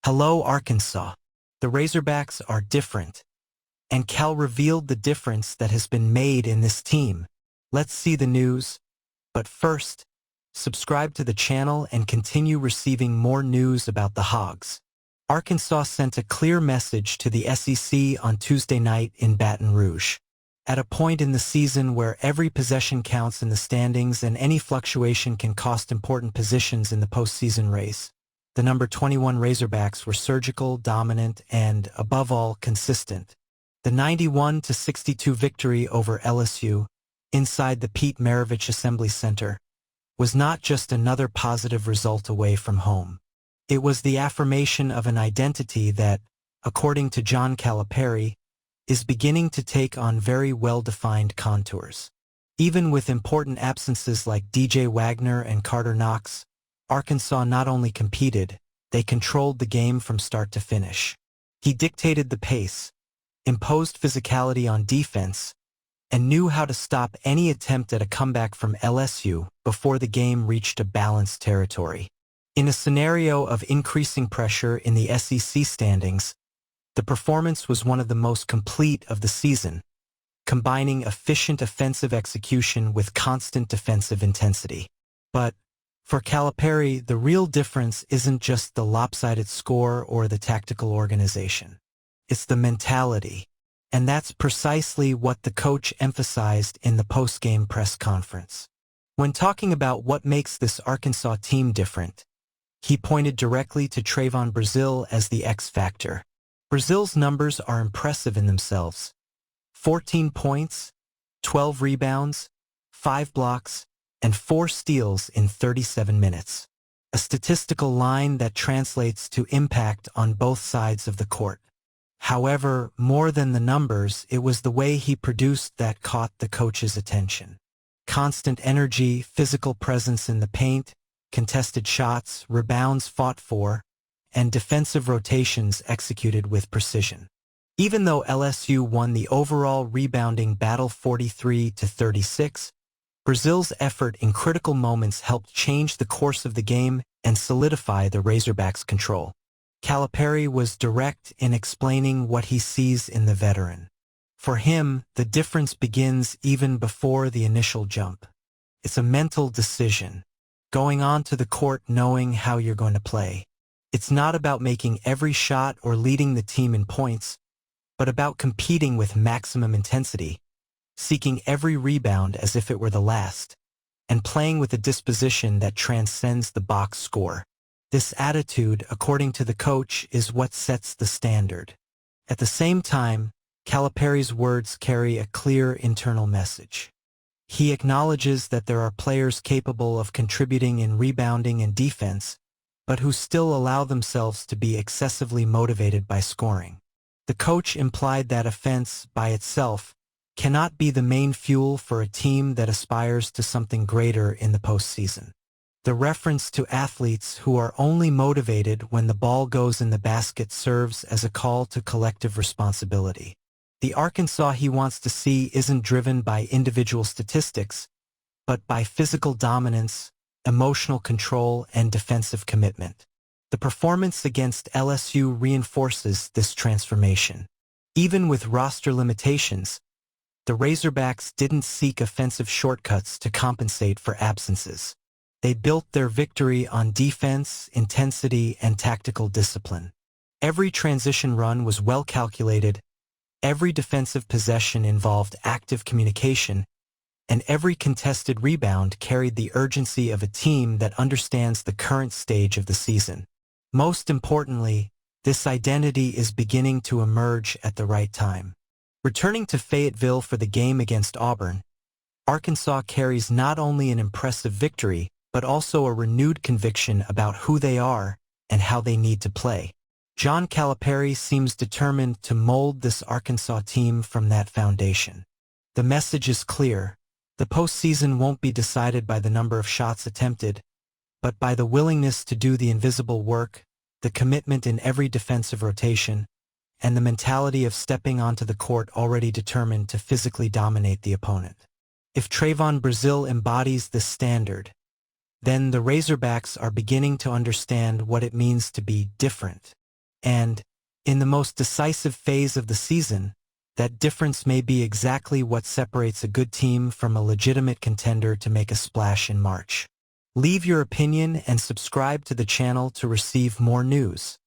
Hello, Arkansas. The Razorbacks are different, and Cal revealed the difference that has been made in this team. Let's see the news, but first, subscribe to the channel and continue receiving more news about the Hogs. Arkansas sent a clear message to the SEC on Tuesday night in Baton Rouge. At a point in the season where every possession counts in the standings and any fluctuation can cost important positions in the postseason race, the number 21 Razorbacks were surgical, dominant, and, above all, consistent. The 91-62 victory over LSU, inside the Pete Maravich Assembly Center, was not just another positive result away from home. It was the affirmation of an identity that, according to John Calipari, is beginning to take on very well-defined contours. Even with important absences like DJ Wagner and Carter Knox, Arkansas not only competed, they controlled the game from start to finish. He dictated the pace, imposed physicality on defense, and knew how to stop any attempt at a comeback from LSU before the game reached a balanced territory. In a scenario of increasing pressure in the SEC standings, the performance was one of the most complete of the season, combining efficient offensive execution with constant defensive intensity. But, for Calipari, the real difference isn't just the lopsided score or the tactical organization. It's the mentality, and that's precisely what the coach emphasized in the post-game press conference. When talking about what makes this Arkansas team different, he pointed directly to Trayvon Brazil as the X factor. Brazil's numbers are impressive in themselves. 14 points, 12 rebounds, 5 blocks, and 4 steals in 37 minutes. A statistical line that translates to impact on both sides of the court. However, more than the numbers, it was the way he produced that caught the coach's attention. Constant energy, physical presence in the paint, contested shots, rebounds fought for, and defensive rotations executed with precision. Even though LSU won the overall rebounding battle 43-36, Brazil's effort in critical moments helped change the course of the game and solidify the Razorbacks' control. Calipari was direct in explaining what he sees in the veteran. For him, the difference begins even before the initial jump. It's a mental decision, going onto the court knowing how you're going to play. It's not about making every shot or leading the team in points, but about competing with maximum intensity, seeking every rebound as if it were the last, and playing with a disposition that transcends the box score. This attitude, according to the coach, is what sets the standard. At the same time, Calipari's words carry a clear internal message. He acknowledges that there are players capable of contributing in rebounding and defense, but who still allow themselves to be excessively motivated by scoring. The coach implied that offense, by itself, cannot be the main fuel for a team that aspires to something greater in the postseason. The reference to athletes who are only motivated when the ball goes in the basket serves as a call to collective responsibility. The Arkansas he wants to see isn't driven by individual statistics, but by physical dominance, emotional control, and defensive commitment. The performance against LSU reinforces this transformation. Even with roster limitations, the Razorbacks didn't seek offensive shortcuts to compensate for absences. They built their victory on defense, intensity, and tactical discipline. Every transition run was well calculated, every defensive possession involved active communication, and every contested rebound carried the urgency of a team that understands the current stage of the season. Most importantly, this identity is beginning to emerge at the right time. Returning to Fayetteville for the game against Auburn, Arkansas carries not only an impressive victory, but also a renewed conviction about who they are and how they need to play. John Calipari seems determined to mold this Arkansas team from that foundation. The message is clear. The postseason won't be decided by the number of shots attempted, but by the willingness to do the invisible work, the commitment in every defensive rotation, and the mentality of stepping onto the court already determined to physically dominate the opponent. If Trayvon Brazil embodies this standard, then the Razorbacks are beginning to understand what it means to be different. And, in the most decisive phase of the season, that difference may be exactly what separates a good team from a legitimate contender to make a splash in March. Leave your opinion and subscribe to the channel to receive more news.